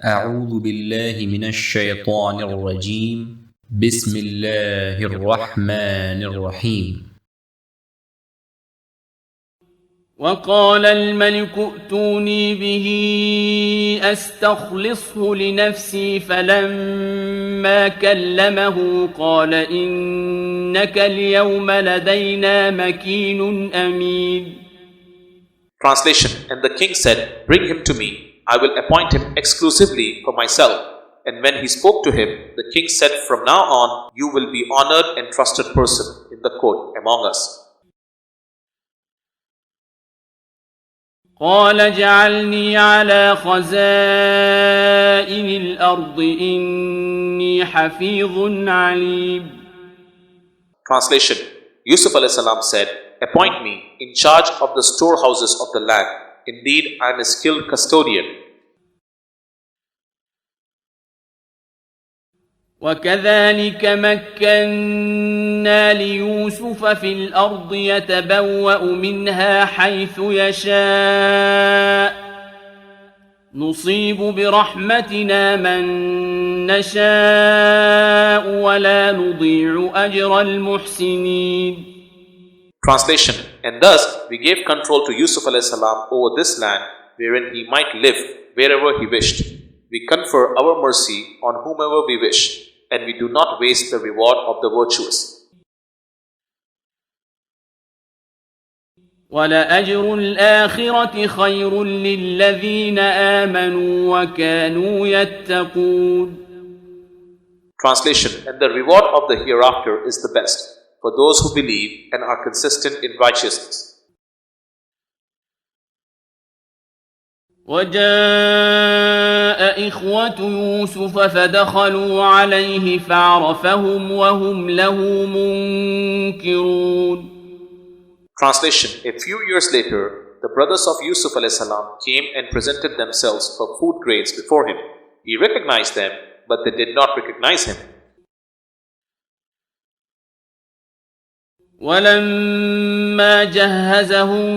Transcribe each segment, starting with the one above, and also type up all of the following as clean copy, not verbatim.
أعوذ بالله من الشيطان الرجيم. بسم الله الرحمن الرحيم. وقال الملك ائتوني به أستخلصه لنفسي فلما كلمه قال إنك اليوم لدينا مكين أمين. Translation. And the king said, "Bring him to me. I will appoint him exclusively for myself." And when he spoke to him, the king said, "From now on, you will be honored and trusted person in the court among us." قال اجعلني على خزائن الأرض إني حفيظ عليم. Translation. Yusuf alayhi salam said, "Appoint me in charge of the storehouses of the land. Indeed, I am a skilled custodian." وكذلك مكنا ليوسف في الأرض يتبوأ منها حيث يشاء نصيب برحمتنا من نشاء ولا نضيع أجر المحسنين. Translation. And thus we gave control to Yusuf alayhi salam over this land wherein he might live wherever he wished. We confer our mercy on whomever we wish, and we do not waste the reward of the virtuous. ولأجر الآخرة خير للذين آمنوا وكانوا يتقون. Translation. And the reward of the hereafter is the best for those who believe and are consistent in righteousness. وجاء إخوة يوسف فدخلوا عليه فعرفهم وهم له منكرون. Translation. A few years later, the brothers of Yusuf alayhi salam came and presented themselves for food grains before him. He recognized them, but they did not recognize him. ولما جهزهم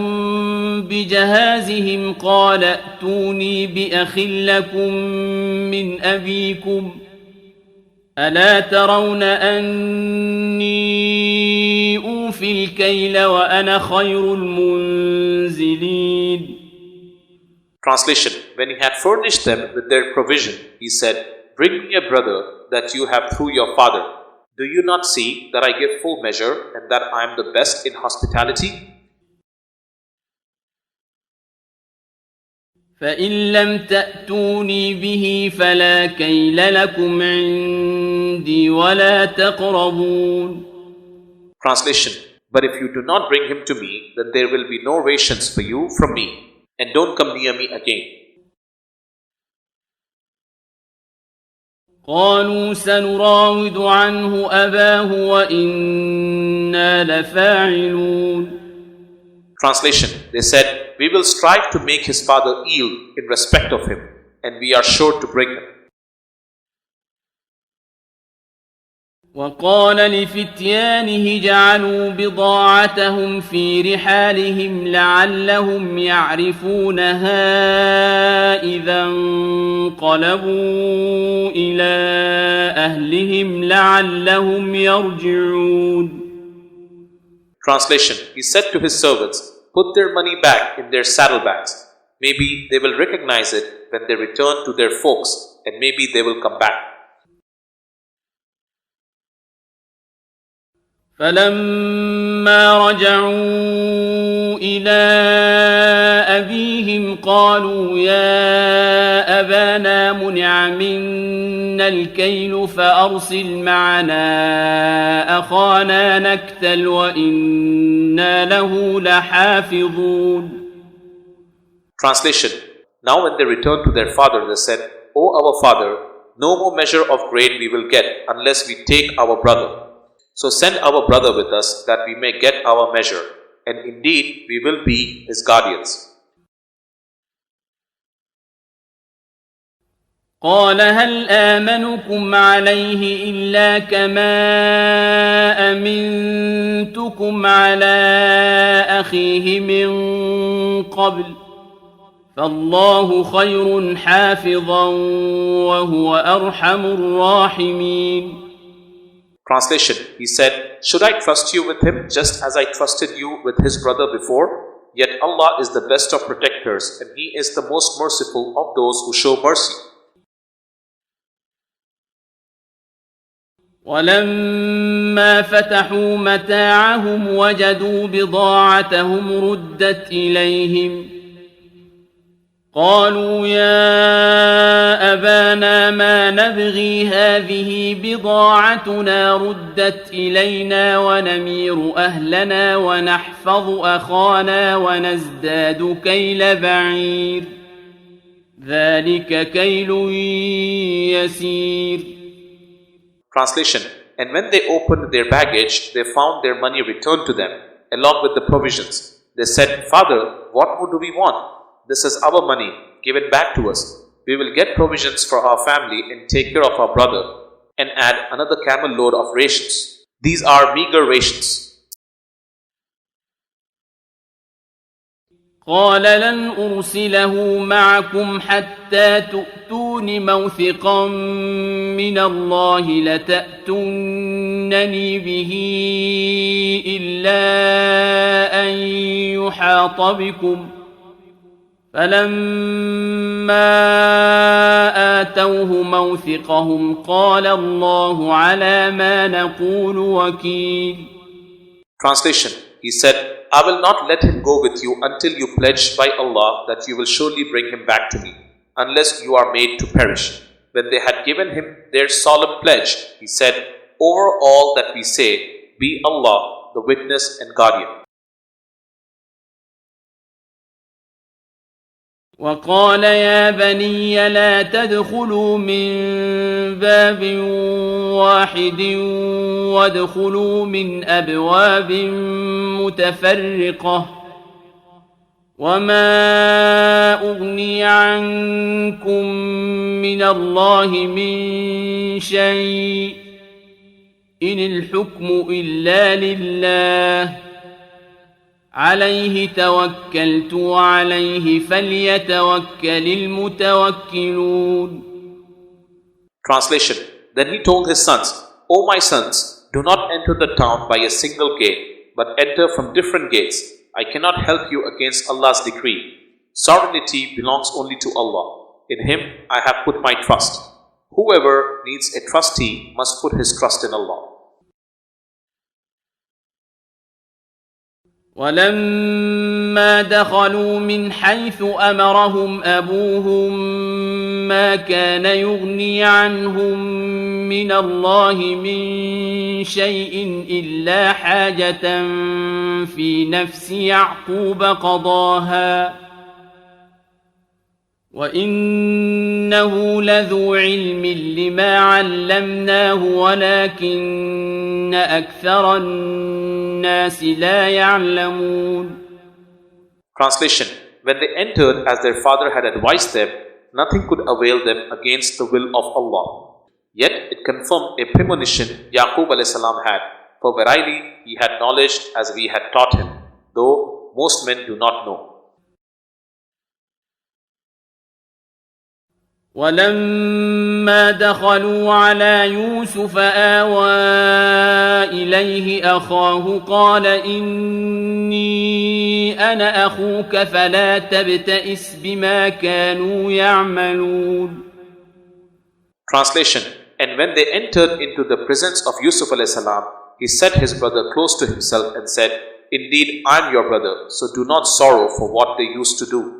بجهازهم قال ائتوني بأخ لكم من أبيكم ألا ترون أني أوفي الكيل وأنا خير المنزلين. Translation. When he had furnished them with their provision, he said, "Bring me a brother that you have through your father. Do you not see that I give full measure and that I am the best in hospitality?" فإن لم تأتوني به فلا كيل لكم عندي ولا تقربون. Translation. But if you do not bring him to me, then there will be no rations for you from me, and don't come near me again. قالوا سنراود عنه أباه وإنا لفاعلون. Translation. They said, "We will strive to make his father ill in respect of him, and we are sure to bring him." وقال لفتيانه جعلوا بضاعتهم في رحالهم لعلهم يعرفونها إذا انقلبوا إلى أهلهم لعلهم يرجعون. Translation. He said to his servants, "Put their money back in their saddlebags. Maybe they will recognize it when they return to their folks, and maybe they will come back." فلما رجعوا إلى أبيهم قالوا يا أبانا منع منا الكيل فأرسل معنا أخانا نكتل وإنا له لحافظون. Translation. Now when they returned to their father, they said, "O our father, no more measure of grain we will get unless we take our brother. So send our brother with us that we may get our measure, and indeed we will be his guardians." قال هل آمنكم عليه إلا كما أمنتكم على أخيه من قبل فالله خير حافظا وهو أرحم الراحمين. Translation: He said, should I trust you with him just as I trusted you with his brother before? Yet Allah is the best of protectors and He is the most merciful of those who show mercy. ولما فتحوا متاعهم وجدوا بضاعتهم ردت إليهم قالوا يا أبانا ما نبغي هذه بضاعتنا ردت إلينا ونمير أهلنا ونحفظ أخانا ونزداد كيل بعير ذلك كيل يسير. Translation: And when they opened their baggage, they found their money returned to them, along with the provisions. They said, Father, what more do we want? This is our money, given back to us. We will get provisions for our family and take care of our brother, and add another camel load of rations. These are meager rations. قال لن أرسله معكم حتى تؤتون موثقا من الله لتأتونني به إلا أن يحاط بكم فلما آتوه موثقهم قال الله على ما نقول وكيل. Translation: He said, I will not let him go with you until you pledge by Allah that you will surely bring him back to me, unless you are made to perish. When they had given him their solemn pledge, he said, over all that we say, be Allah the witness and guardian. وقال يا بني لا تدخلوا من باب واحد وادخلوا من أبواب متفرقة وما أغني عنكم من الله من شيء إن الحكم إلا لله عليه توكلت وعليه فليتوكل المتوكلون. Translation: Then he told his sons, O my sons, do not enter the town by a single gate, but enter from different gates. I cannot help you against Allah's decree. Sovereignty belongs only to Allah. In Him I have put my trust. Whoever needs a trustee must put his trust in Allah. ولما دخلوا من حيث أمرهم أبوهم ما كان يغني عنهم من الله من شيء إلا حاجة في نفس يعقوب قضاها وإنه لذو علم لما علمناه ولكن أكثر الناس لا يعلمون. Translation: When they entered as their father had advised them, nothing could avail them against the will of Allah. Yet it confirmed a premonition Yaqub a.s. had, for verily he had knowledge as we had taught him, though most men do not know. ولما دخلوا على يوسف آوى إليه أخاه قال إني أنا أخوك فلا تبتئس بما كانوا يعملون. Translation: And when they entered into the presence of Yusuf a.s., he set his brother close to himself and said, Indeed, I am your brother, so do not sorrow for what they used to do.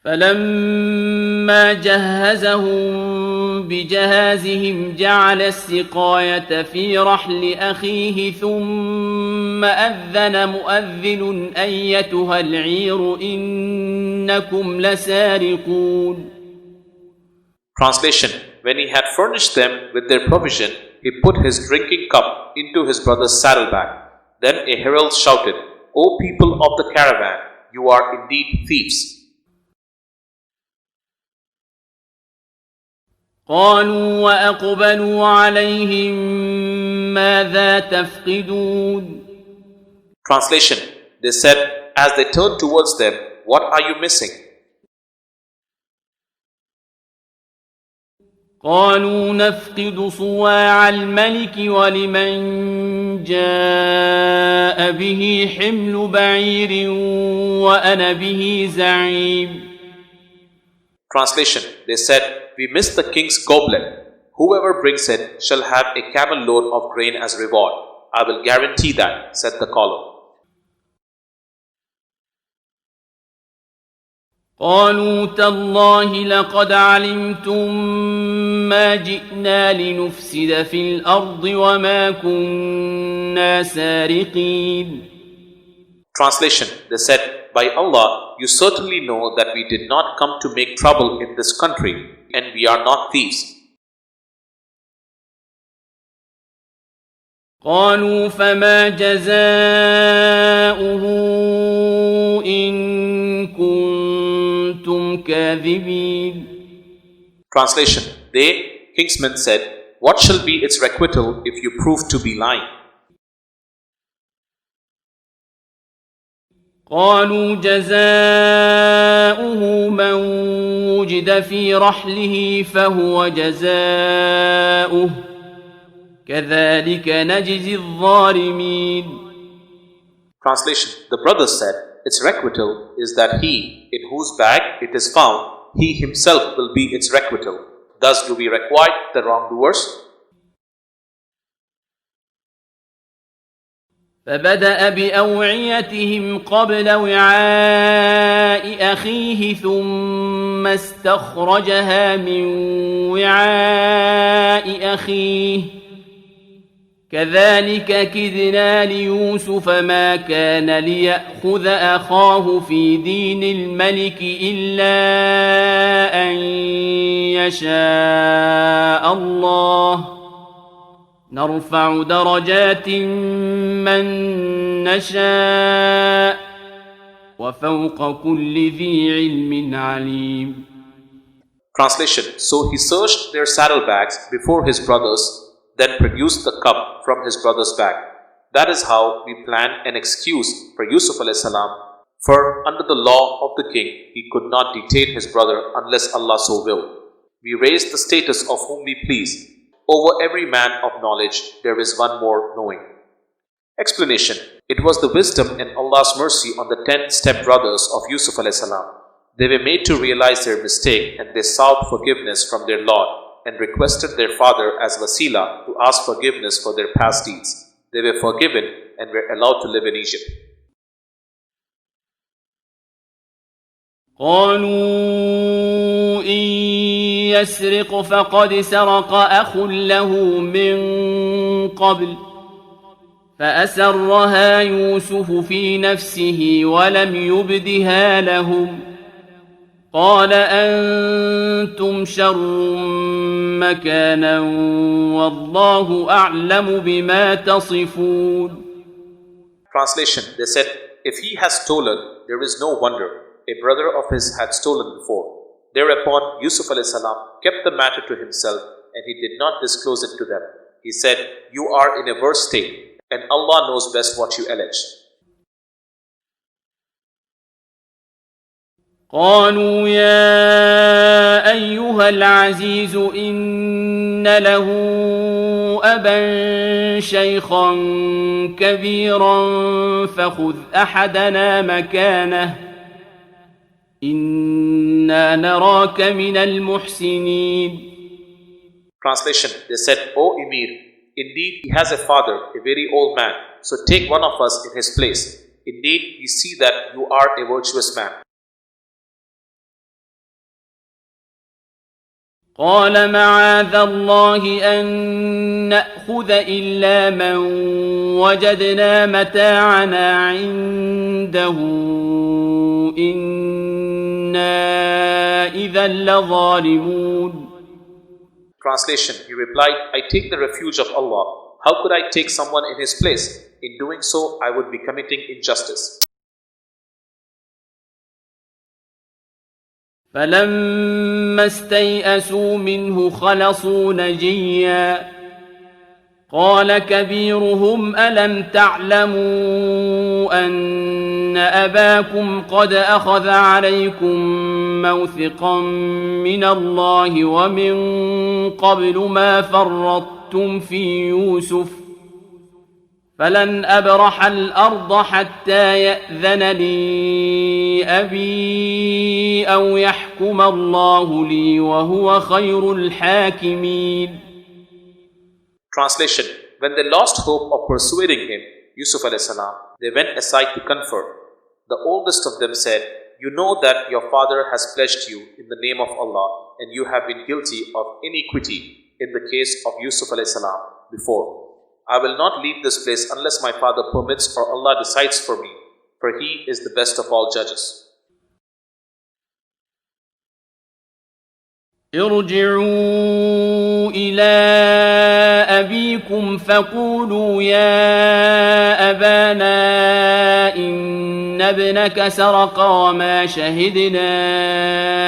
فلما جهزهم بجهازهم جعل السقاية في رحل أخيه ثم أذن مؤذن أيتها العير إنكم لسارقون. Translation: When he had furnished them with their provision, he put his drinking cup into his brother's saddlebag. Then a herald shouted, O people of the caravan, you are indeed thieves. قالوا وأقبلوا عليهم ماذا تفقدون. Translation: they said as they turned towards them, "What are you missing?" قالوا نفقد صواع الملك ولمن جاء به حمل بعير وأنا به زعيم. Translation: They said, "We miss the king's goblet. Whoever brings it shall have a camel load of grain as reward. I will guarantee that," said the caller. قالوا تالله لقد علمتم ما جئنا لنفسد في الأرض وما كنا سارقين. Translation: They said, "By Allah, you certainly know that we did not come to make trouble in this country, and we are not thieves." قالوا فما جزاؤه إن كنتم كاذبين. Translation: They, kingsmen, said, "What shall be its requital if you prove to be lying?" قالوا جزاؤه من وجد في رحله فهو جزاؤه كذلك نجزي الظالمين. Translation: The brothers said, "Its requital is that he, in whose bag it is found, he himself will be its requital. Thus do we requite the wrongdoers." فبدأ بأوعيتهم قبل وعاء أخيه ثم استخرجها من وعاء أخيه كذلك كدنا ليوسف ما كان ليأخذ أخاه في دين الملك إلا أن يشاء الله نرفع درجات من نشاء وفوق كل ذي علم عليم. Translation: So he searched their saddlebags before his brothers, then produced the cup from his brother's bag. That is how we plan an excuse for Yusuf alayhi salam, for under the law of the king, he could not detain his brother unless Allah so willed. We raise the status of whom we please. Over every man of knowledge, there is one more knowing. Explanation: It was the wisdom and Allah's mercy on the 10 step-brothers of Yusuf alayhi salam. They were made to realize their mistake and they sought forgiveness from their Lord and requested their father as wasila to ask forgiveness for their past deeds. They were forgiven and were allowed to live in Egypt. قالوا إن يسرق فقد سرق أخ له من قبل فأسرها يوسف في نفسه ولم يبدها لهم قال أنتم شر مكانا والله أعلم بما تصفون. Translation: They said, "If he has stolen, there is no wonder. A brother of his had stolen before." Thereupon Yusuf alayhi salam kept the matter to himself and he did not disclose it to them. He said, "You are in a worse state and Allah knows best what you allege." قالوا يا أيها العزيز إن له أبا شيخا كبيرا فخذ أحدنا مكانه إنا نراك من المحسنين. Translation: They said, "O Emir, indeed he has a father, a very old man, so take one of us in his place. Indeed we see that you are a virtuous man." قال معاذ الله أن نأخذ إلا من وجدنا متاعنا عنده إنا إذا لظالمون. Translation: He replied, "I take the refuge of Allah. How could I take someone in his place? In doing so, I would be committing injustice." فلما استيئسوا منه خلصوا نجيا قال كبيرهم ألم تعلموا أن أباكم قد أخذ عليكم موثقا من الله ومن قبل ما فرطتم في يوسف فلن أبرح الأرض حتى يأذن لي أبي أو يحكم الله لي وهو خير الحاكمين. Translation: When they lost hope of persuading him, Yusuf alayhi salam, they went aside to confer. The oldest of them said, "You know that your father has pledged you in the name of Allah, and you have been guilty of iniquity in the case of Yusuf alayhi salam before. I will not leave this place unless my father permits or Allah decides for me, for he is the best of all judges." ارجعوا إلى أبيكم فقولوا يا أبانا إن ابنك سرق وما شهدنا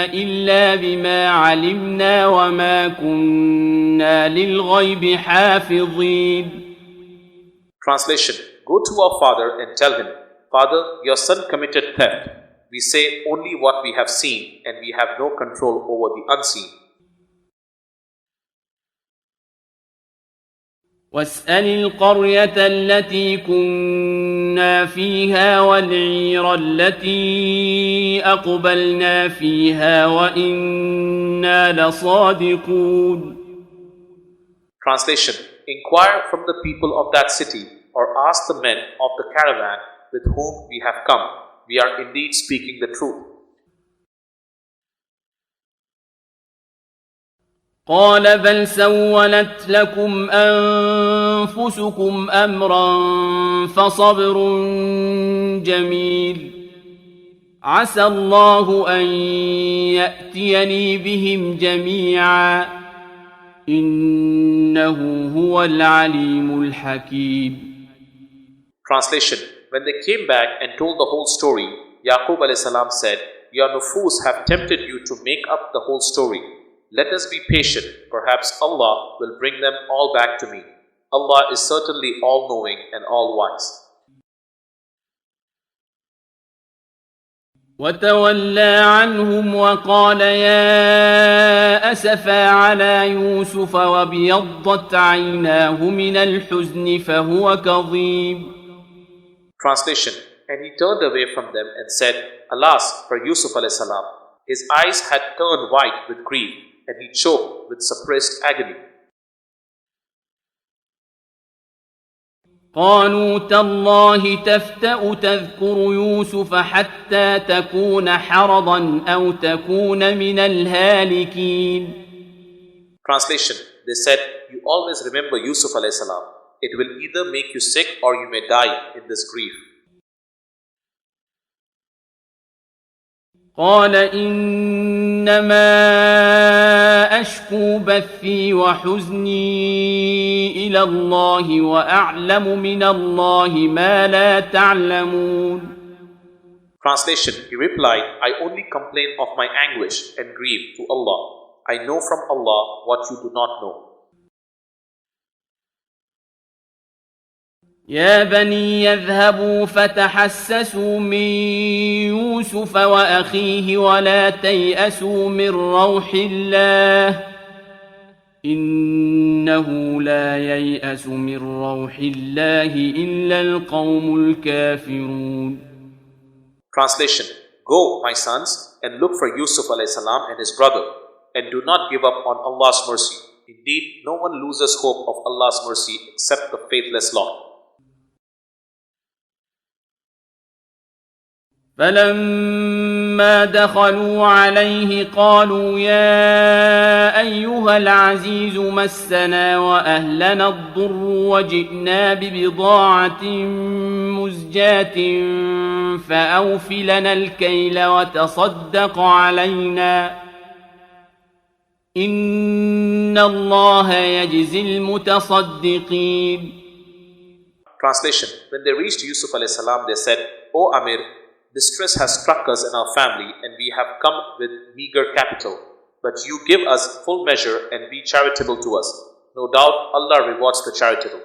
إلا بما علمنا وما كنا للغيب حافظين. Translation: Go to our father and tell him, "Father, your son committed theft. We say only what we have seen, and we have no control over the unseen." واسأل القرية التي كنا فيها والعير التي أقبلنا فيها وإنا لصادقون. Translation: Inquire from the people of that city, or ask the men of the caravan with whom we have come. We are indeed speaking the truth. قال بل سولت لكم أنفسكم أمرا فصبر جميل عسى الله أن يأتيني بهم جميعا إنه هو العليم الحكيم. Translation: When they came back and told the whole story, Yaqub alayhi salam said, "Your nufus have tempted you to make up the whole story. Let us be patient. Perhaps Allah will bring them all back to me. Allah is certainly all-knowing and all-wise." وتولى عنهم وقال يا أسفا على يوسف وابيضت عيناه من الحزن فهو كظيم. Translation: And he turned away from them and said, "Alas for Yusuf alayhi salam. His eyes had turned white with grief, and he choked with suppressed agony." قالوا تالله تفتأ تذكر يوسف حتى تكون حرضا أو تكون من الهالكين. Translation: They said, "You always remember Yusuf alayhi salam. It will either make you sick or you may die in this grief." قال إنما أشكو بثي وحزني إلى الله وأعلم من الله ما لا تعلمون. Translation: He replied, "I only complain of my anguish and grief to Allah. I know from Allah what you do not know." يا بني يذهبوا فتحسسوا من يوسف وأخيه ولا تيأسوا من روح الله إنه لا ييأس من روح الله إلا القوم الكافرون. Translation: Go, my sons, and look for Yusuf alayhi salam and his brother, and do not give up on Allah's mercy. Indeed, no one loses hope of Allah's mercy except the faithless Lord. فلما دخلوا عليه قالوا يا أيها العزيز مسنا وأهلنا الضر وجئنا ببضاعة مزجاة فأوف لنا الكيل وتصدق علينا إن الله يجزي المتصدقين. Translation: When they reached Yusuf alayhi salam, they said, "O Amir, distress has struck us and our family, and we have come with meager capital. But you give us full measure and be charitable to us. No doubt Allah rewards the charitable.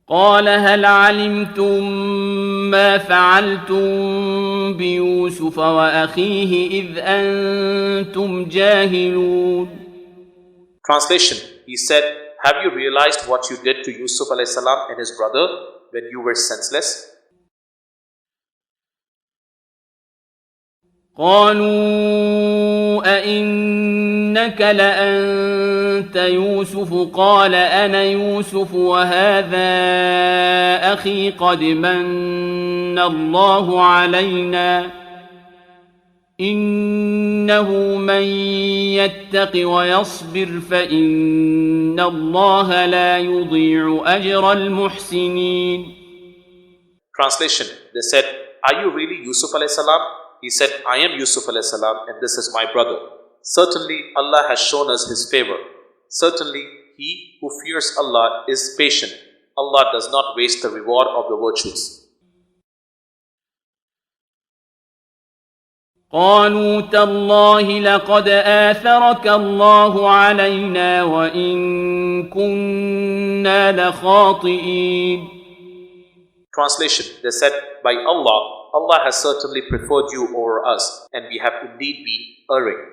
قال هل علمتم ما فعلتم بيوسف وأخيه إذ أنتم جاهلون. Translation. He said, have you realized what you did to Yusuf alayhi salam and his brother when you were senseless? قالوا أئنك لأنت يوسف قال أنا يوسف وهذا أخي قد من الله علينا إنه من يتق ويصبر فإن الله لا يضيع أجر المحسنين. Translation. They said, are you really Yusuf alayhi salam? He said, I am Yusuf alayhi salam and this is my brother. Certainly Allah has shown us His favor. Certainly he who fears Allah is patient. Allah does not waste the reward of the virtuous. قالوا تالله لقد آثرك الله علينا وإن كنا لخاطئين. Translation. They said, by Allah, Allah has certainly preferred you over us and we have indeed been erring.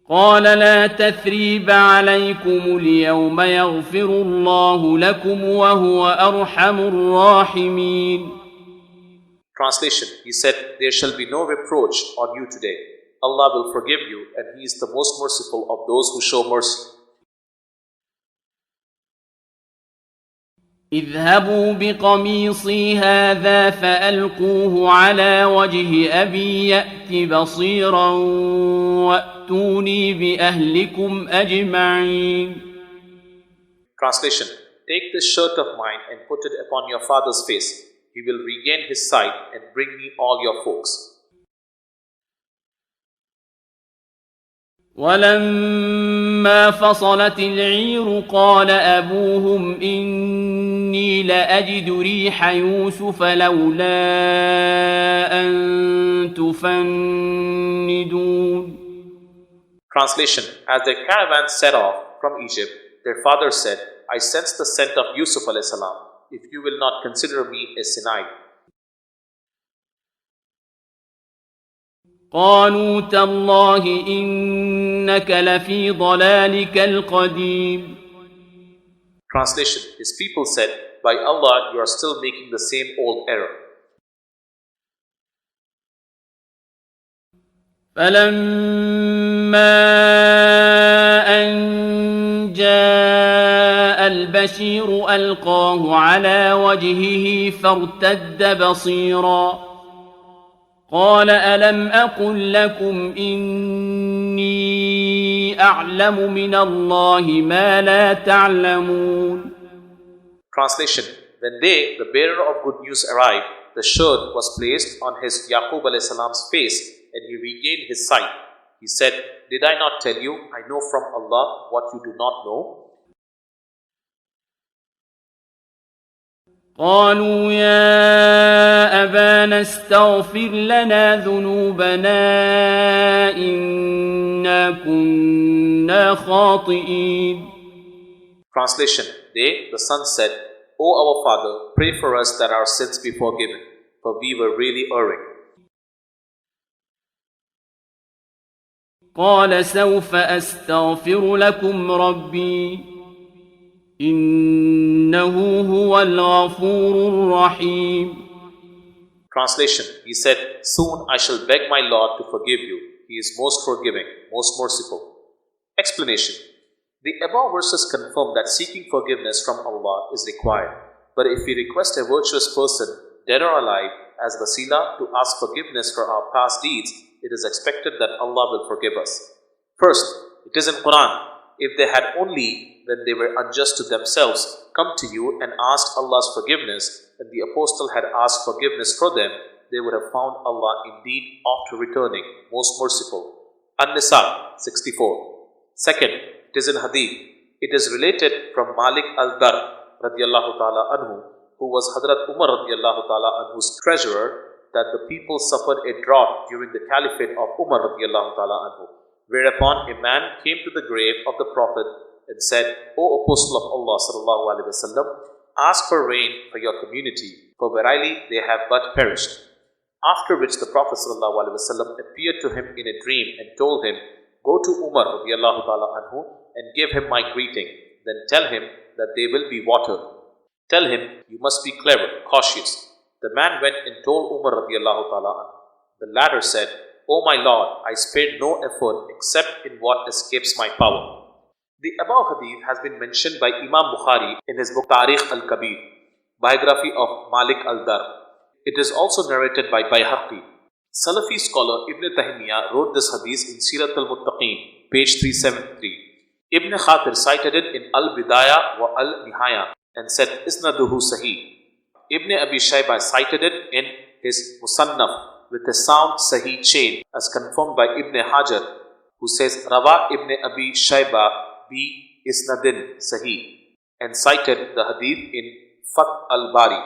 قال لا تثريب عليكم اليوم يغفر الله لكم وهو أرحم الراحمين. Translation. He said, there shall be no reproach on you today. Allah will forgive you and He is the most merciful of those who show mercy. اذهبوا بقميصي هذا فألقوه على وجه أبي يأت بصيرا وأتوني بأهلكم أجمعين. Translation. Take this shirt of mine and put it upon your father's face. He will regain his sight and bring me all your folks. ولما فصلت العير قال أبوهم إني لأجد ريح يوسف لولا أن تفندون. Translation. As their caravan set off from Egypt, their father said, I sense the scent of Yusuf alayhi salam. If you will not consider me a Sinai. قالوا تالله إنك لفي ضلالك القديم. Translation. His people said, by Allah, you are still making the same old error. فلما أن جاء البشير ألقاه على وجهه فارتد بصيرا قال ألم أقل لكم إني أعلم من الله ما لا تعلمون. Translation. When they, the bearer of good news, arrived, the shirt was placed on his Yaqub alayhi salam's face and he regained his sight. He said, did I not tell you, I know from Allah what you do not know? قالوا يا أبانا استغفر لنا ذنوبنا إنا كنا خاطئين. Translation. They, the son said, O our father, pray for us that our sins be forgiven, for we were really erring. قال سوف أستغفر لكم ربي إنه هو الغفور الرحيم. Translation. He said, soon I shall beg my Lord to forgive you. He is most forgiving, most merciful. Explanation. The above verses confirm that seeking forgiveness from Allah is required. But if we request a virtuous person, dead or alive, as wasila to ask forgiveness for our past deeds, it is expected that Allah will forgive us. First, it is in Quran, if they had only, when they were unjust to themselves, come to you and asked Allah's forgiveness, and the apostle had asked forgiveness for them, they would have found Allah indeed after returning, most merciful. An-Nisa 64. Second, it is in Hadith. It is related from Malik al-Dar radiallahu ta'ala anhu, who was Hadrat Umar radiallahu ta'ala anhu's treasurer, that the people suffered a drought during the caliphate of Umar radiallahu ta'ala anhu. Whereupon a man came to the grave of the Prophet and said, O Apostle of Allah sallallahu alaihi wasallam, ask for rain for your community, for verily they have but perished. After which the Prophet sallallahu alaihi wasallam appeared to him in a dream and told him, go to Umar radiallahu ta'ala anhu and give him my greeting. Then tell him that they will be watered. Tell him, you must be clever, cautious. The man went and told Umar radiallahu ta'ala anhu. The latter said, O my Lord, I spared no effort except in what escapes my power. The above hadith has been mentioned by Imam Bukhari in his book Tarikh al-Kabir, biography of Malik al-Dar. It is also narrated by Bayhaqi. Salafi scholar Ibn Taymiyyah wrote this hadith in Sirat al-Muttaqeen, page 373. Ibn Khatir cited it in Al-Bidayah wa Al-Nihaya and said, Isnaduhu Sahih. Ibn Abi Shayba cited it in his Musannaf with a sound Sahih chain as confirmed by Ibn Hajar, who says, Rawa Ibn Abi Shayba bi Isnadin Sahih, and cited the hadith in Fath al-Bari.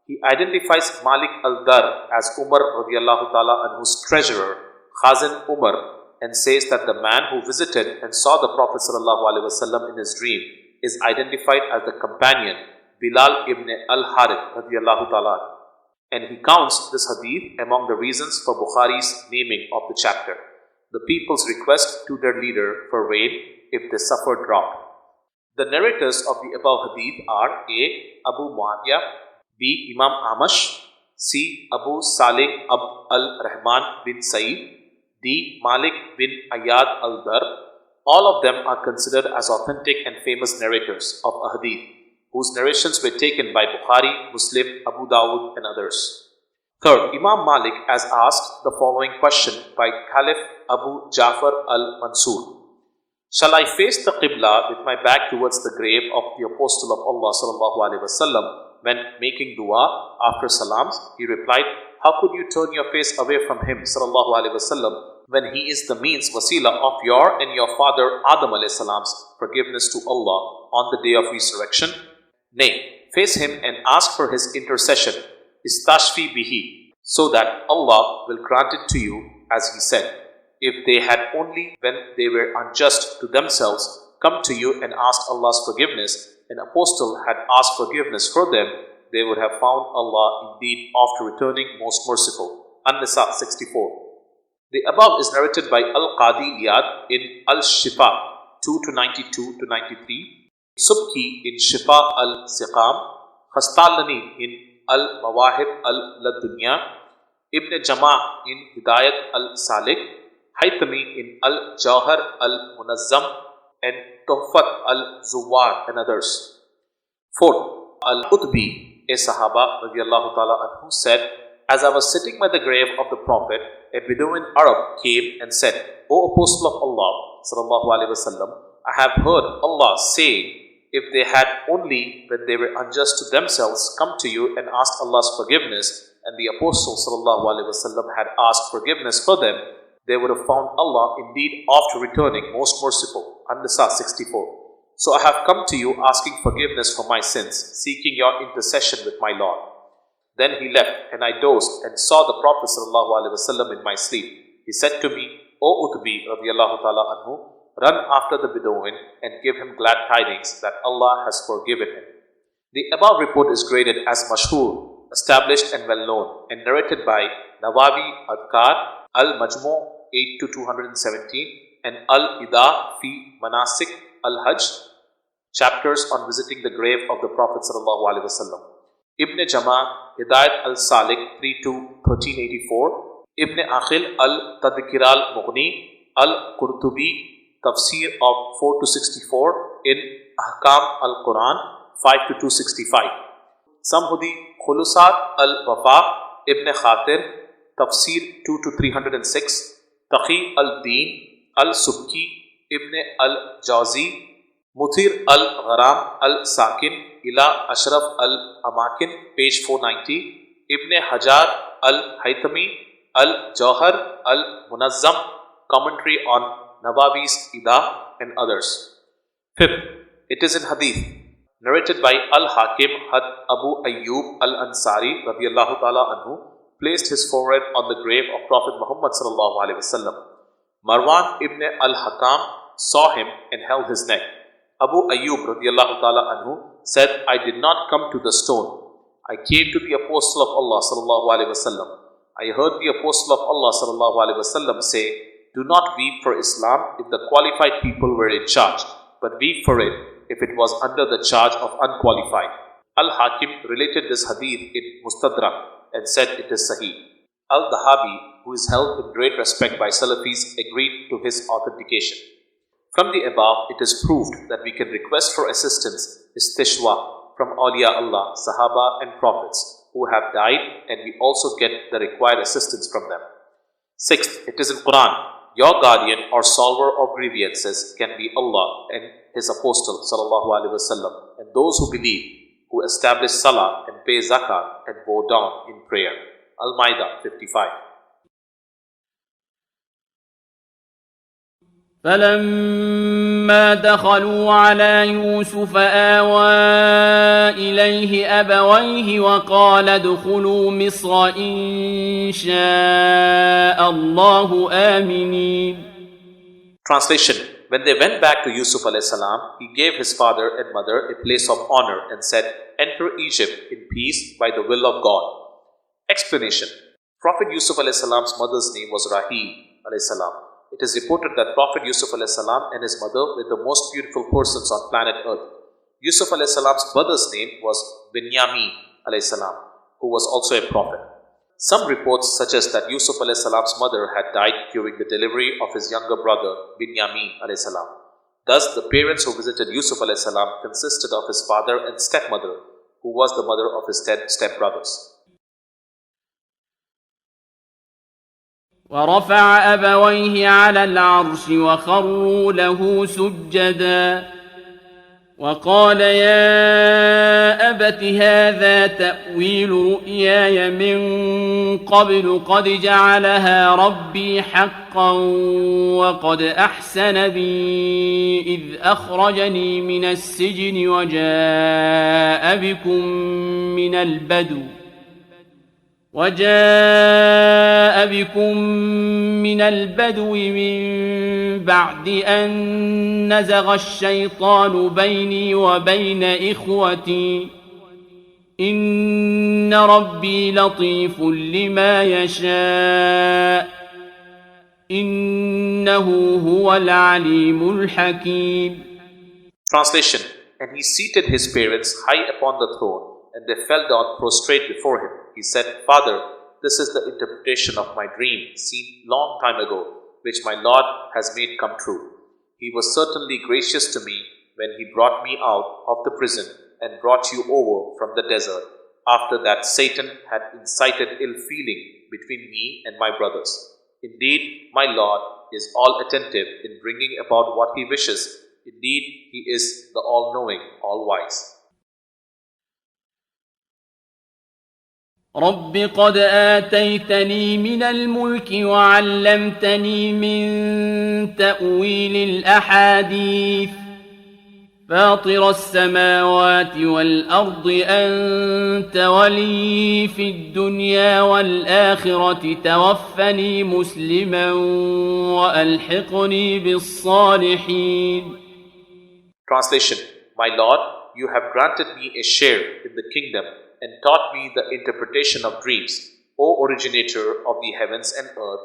He identifies Malik al-Dar as Umar radiallahu ta'ala anhu's treasurer, Khazin Umar, and says that the man who visited and saw the Prophet sallallahu alaihi wasallam in his dream is identified as the companion Bilal ibn al-Harith radiallahu ta'ala, and he counts this hadith among the reasons for Bukhari's naming of the chapter, the people's request to their leader for rain if they suffer drought. The narrators of the above hadith are A. Abu Muawiyah, B. Imam Amash, C. Abu Salih Abd al-Rahman bin Sa'id, D. Malik bin Ayyad al-Dar. All of them are considered as authentic and famous narrators of a hadith, whose narrations were taken by Bukhari, Muslim, Abu Dawud and others. Third, Imam Malik has asked the following question by Caliph Abu Ja'far al-Mansur. Shall I face the Qibla with my back towards the grave of the Apostle of Allah sallallahu alaihi wasallam when making dua after salams? He replied, how could you turn your face away from him sallallahu alaihi wasallam when he is the means wasila of your and your father Adam alayhi salam's forgiveness to Allah on the day of resurrection? Nay, face him and ask for his intercession, istashfi bihi, so that Allah will grant it to you as he said. If they had only, when they were unjust to themselves, come to you and asked Allah's forgiveness, an apostle had asked forgiveness for them, they would have found Allah indeed after returning most merciful. An-Nisa 64. The above is narrated by Al-Qadi Iyad in Al-Shifa 2-92-93, Subki in Shifa al-Siqam, Khastalani in Al-Mawahib al-Ladunya, Ibn Jama' in Hidayat al-Salik, Haythami in Al-Jawhar al-Munazzam, and Tuhfat al-Zuwar and others. Fourth, Al-Utbi, a Sahaba radiallahu ta'ala anhu, said, as I was sitting by the grave of the Prophet, a Bedouin Arab came and said, O Apostle of Allah sallallahu alaihi wasallam, I have heard Allah saying, if they had only, when they were unjust to themselves, come to you and asked Allah's forgiveness, and the Apostle sallallahu alaihi wasallam had asked forgiveness for them, they would have found Allah indeed after returning most merciful. An-Nisa 64. So I have come to you asking forgiveness for my sins, seeking your intercession with my Lord. Then he left, and I dozed and saw the Prophet ﷺ in my sleep. He said to me, O Utbi radiallahu ta'ala anhu, run after the Bedouin and give him glad tidings that Allah has forgiven him. The above report is graded as mashhur, established and well known, and narrated by Nawawi Adkar, Al-Majmu' 8-217, and Al-Ida fi Manasik Al-Hajj, chapters on visiting the grave of the Prophet ﷺ. Ibn Jama' Hidayat al-Salik 3-1384, Ibn Akhil al-Tadhkir al-Mughni, Al-Qurtubi Tafsir of 4-64 in Ahkam al-Quran 5-265, Samhudi Khulusat al-Wafa, Ibn Khatir Tafsir 2-306, Taqi al-Din al-Subki, Ibn al-Jawzi, Muthir al-Gharam al-Sakin, Ila Ashraf al-Amakin, page 490, Ibn Hajar al-Haythami, Al-Jawhar al-Munazzam, commentary on Nawawi's Ida and others. Fifth, it is in Hadith, narrated by Al-Hakim had Abu Ayyub al-Ansari radiallahu ta'ala anhu, placed his forehead on the grave of Prophet Muhammad sallallahu alaihi wasallam. Marwan ibn al-Hakam saw him and held his neck. Abu Ayyub radiallahu ta'ala anhu said, I did not come to the stone. I came to the Apostle of Allah sallallahu alaihi wasallam. I heard the Apostle of Allah sallallahu alaihi wasallam say, do not weep for Islam if the qualified people were in charge, but weep for it if it was under the charge of unqualified. Al-Hakim related this hadith in Mustadrak and said it is Sahih. Al-Dahabi, who is held in great respect by Salafis, agreed to his authentication. From the above, it is proved that we can request for assistance, istishwa, from awliya Allah, Sahaba and Prophets who have died, and we also get the required assistance from them. Sixth, it is in Quran, your guardian or solver of grievances can be Allah and His Apostle sallallahu alaihi wasallam, and those who believe, who establish salah and pay zakat and bow down in prayer. Al-Maidah 55. فلما دخلوا على يوسف آوى إليه أبويه وقال ادخلوا مصر إن شاء الله آمنين. Translation: When they went back to Yusuf alayhi salam, he gave his father and mother a place of honor and said, enter Egypt in peace by the will of God. Explanation: Prophet Yusuf alayhi salam's mother's name was Rahil alayhi salam. It is reported that Prophet Yusuf alayhi salam and his mother were the most beautiful persons on planet Earth. Yusuf alayhi salam's brother's name was Binyamin alayhi salam, who was also a prophet. Some reports suggest that Yusuf alayhi salam's mother had died during the delivery of his younger brother Binyamin alayhi salam. Thus, the parents who visited Yusuf alayhi salam consisted of his father and stepmother, who was the mother of his 10 stepbrothers. ورفع أبويه على العرش وخروا له سجدا وقال يا أبت هذا تأويل رؤياي من قبل قد جعلها ربي حقا وقد أحسن بي إذ أخرجني من السجن وجاء بكم من البدو من بعد أن نزغ الشيطان بيني وبين إخوتي إن ربي لطيف لما يشاء إنه هو العليم الحكيم. Translation: And he seated his parents high upon the throne, and they fell down prostrate before him. He said, Father, this is the interpretation of my dream seen long time ago, which my Lord has made come true. He was certainly gracious to me when he brought me out of the prison and brought you over from the desert, after that Satan had incited ill feeling between me and my brothers. Indeed, my Lord is all attentive in bringing about what he wishes. Indeed, he is the all-knowing, all-wise. رب قد آتيتني من الملك وعلمتني من تأويل الأحاديث فاطر السماوات والأرض أنت ولي في الدنيا والآخرة توفني مسلما وألحقني بالصالحين. Translation: My Lord, you have granted me a share in the kingdom and taught me the interpretation of dreams. O originator of the heavens and earth,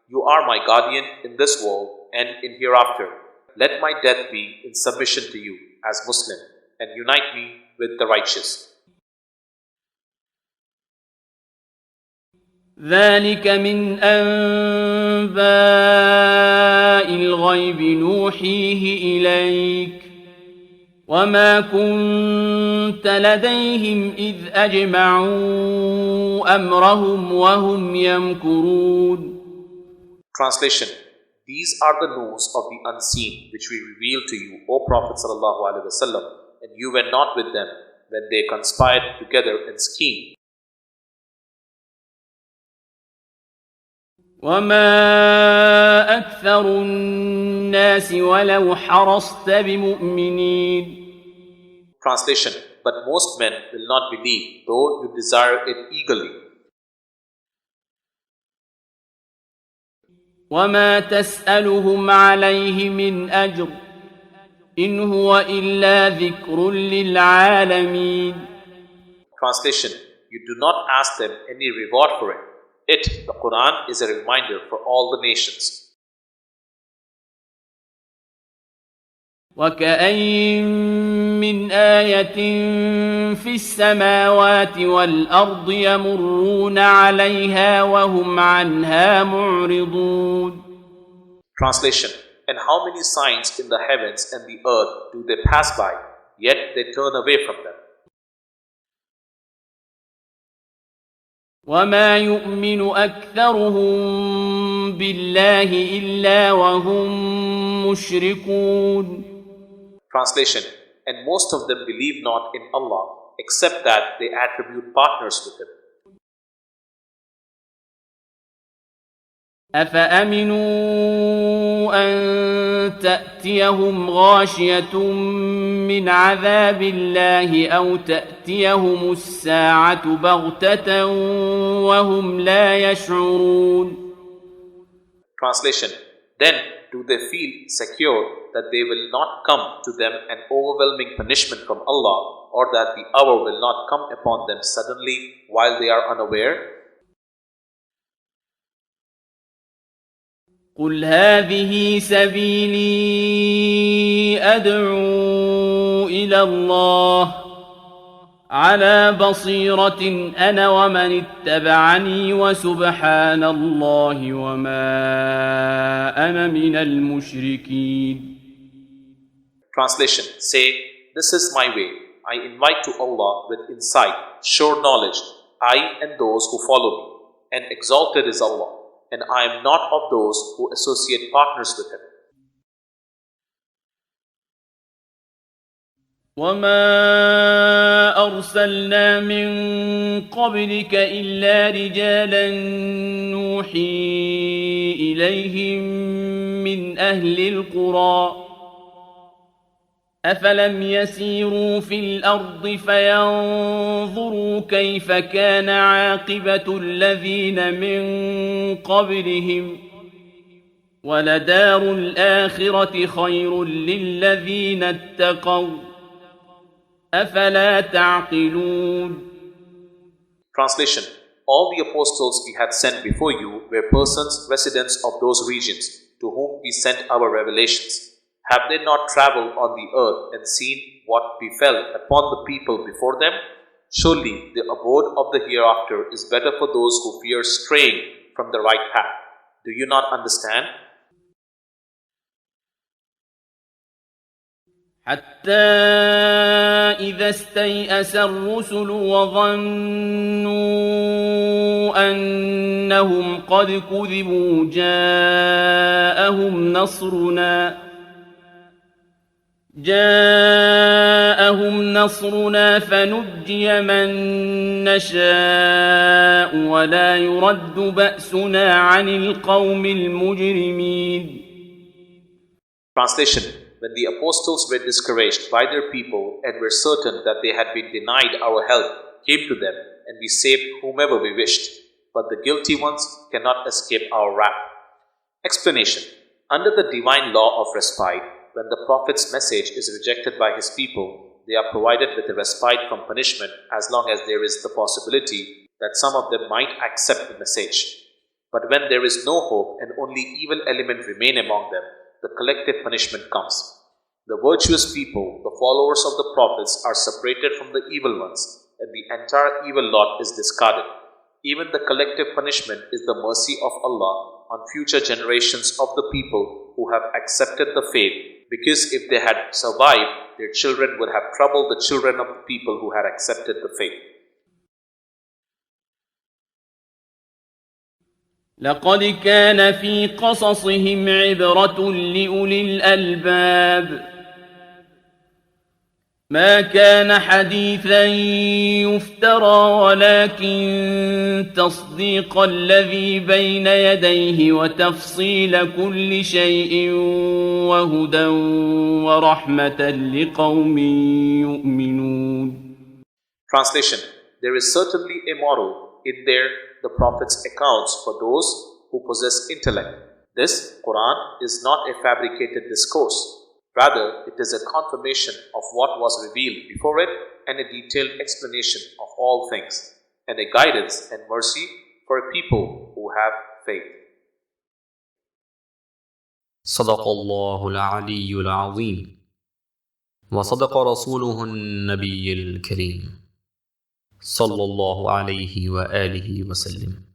you are my guardian in this world and in hereafter. Let my death be in submission to you as Muslim, and unite me with the righteous. ذلك من أنباء الغيب نوحيه إليك وما كنت لديهم إذ أجمعوا أمرهم وهم يمكرون. Translation: These are the news of the unseen which we reveal to you, O Prophet sallallahu alaihi wasallam, and you were not with them when they conspired together and schemed. وما أكثر الناس ولو حرصت بمؤمنين. Translation: But most men will not believe, though you desire it eagerly. وما تسألهم عليه من أجر إن هو إلا ذكر للعالمين. Translation: You do not ask them any reward for it. It, the Quran, is a reminder for all the nations. وكأين من آية في السماوات والأرض يمرون عليها وهم عنها معرضون. Translation: And how many signs in the heavens and the earth do they pass by, yet they turn away from them. وما يؤمن أكثرهم بالله إلا وهم مشركون. Translation: And most of them believe not in Allah, except that they attribute partners with Him. أفأمنوا أن تأتيهم غاشية من عذاب الله أو تأتيهم الساعة بغتة وهم لا يشعرون. Translation: Then do they feel secure that they will not come to them an overwhelming punishment from Allah, or that the hour will not come upon them suddenly while they are unaware? قل هذه سبيلي أدعو إلى الله على بصيرة أنا ومن اتبعني وسبحان الله وما أنا من المشركين. Translation: Say, This is my way. I invite to Allah with insight, sure knowledge, I and those who follow me. And exalted is Allah, and I am not of those who associate partners with Him. وما أرسلنا من قبلك إلا رجالا نوحي إليهم من أهل القرى أفلم يسيروا في الأرض فينظروا كيف كان عاقبة الذين من قبلهم ولدار الآخرة خير للذين اتقوا أفلا تعقلون. Translation: All the apostles we had sent before you were persons residents of those regions to whom we sent our revelations. Have they not traveled on the earth and seen what befell upon the people before them? Surely the abode of the hereafter is better for those who fear straying from the right path. Do you not understand? حتى إذا استيأس الرسل وظنوا أنهم قد كذبوا جاءهم نصرنا فنجي من نشاء ولا يرد بأسنا عن القوم المجرمين. Translation: When the apostles were discouraged by their people and were certain that they had been denied our help, came to them, and we saved whomever we wished, but the guilty ones cannot escape our wrath. Explanation: Under the divine law of respite, when the Prophet's message is rejected by his people, they are provided with a respite from punishment as long as there is the possibility that some of them might accept the message. But when there is no hope and only evil elements remain among them, the collective punishment comes. The virtuous people, the followers of the prophets, are separated from the evil ones, and the entire evil lot is discarded. Even the collective punishment is the mercy of Allah on future generations of the people who have accepted the faith, because if they had survived, their children would have troubled the children of the people who had accepted the faith. لقد كان في قصصهم عبرة لأولي الألباب ما كان حديثا يفترى ولكن تصديق الذي بين يديه وتفصيل كل شيء وهدى ورحمة لقوم يؤمنون. Translation: There is certainly a moral in there the Prophet's accounts for those who possess intellect. This Quran is not a fabricated discourse. Rather, it is a confirmation of what was revealed before it and a detailed explanation of all things, and a guidance and mercy for a people who have faith. صدق الله العلي العظيم وصدق رسوله النبي الكريم صلى الله عليه وآله وسلم.